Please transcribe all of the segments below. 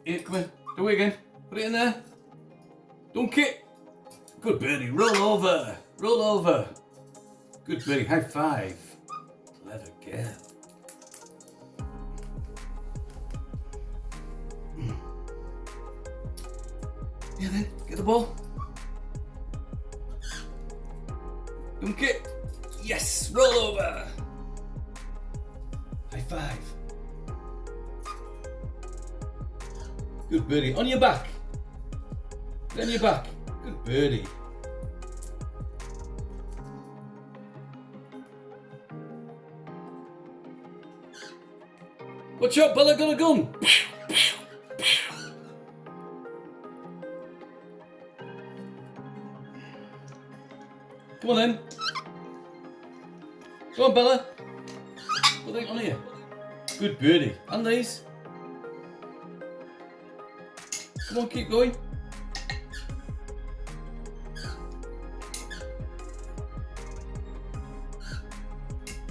Here, come here. Do it again. Put it in there. Dunk it. Good birdie. Roll over. Roll over. Good birdie. High five. Clever girl. Yeah then, get the ball. Dunk it. Yes, roll over. High five. Good birdie. On your back. On your back. Good birdie. Watch out, Bella got a gun. Come on then. Go on, Bella. Put that on here. Good birdie. And these. Come on, keep going.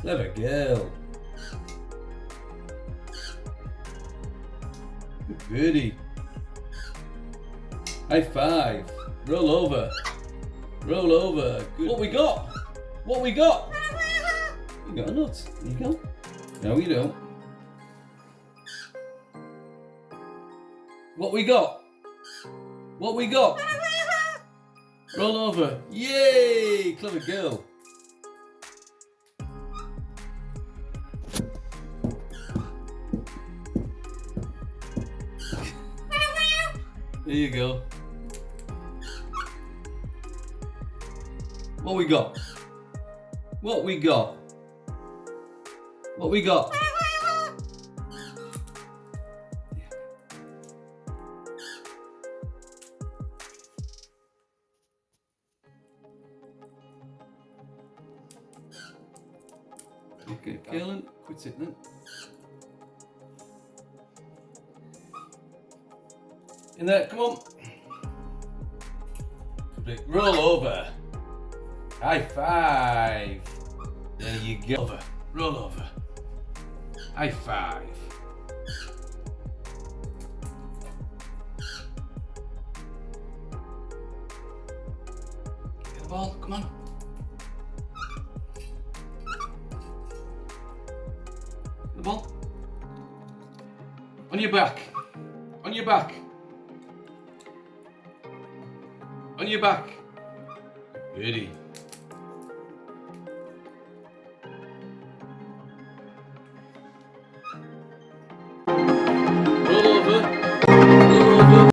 Clever girl. Good birdie. High five. Roll over. Roll over. Good. What we got? What we got? You got a nut. There you go. No, you don't. What we got? What we got? Roll over. Yay! Clever girl. There you go. What we got? What we got? What we got? Okay, Kaelin, quit sitting then. In there, come on. Roll over. High five. There you go. Over. Roll over. High five. Get the ball, come on. Get the ball. On your back. On your back. On your back. Birdie. Roll over. Roll over.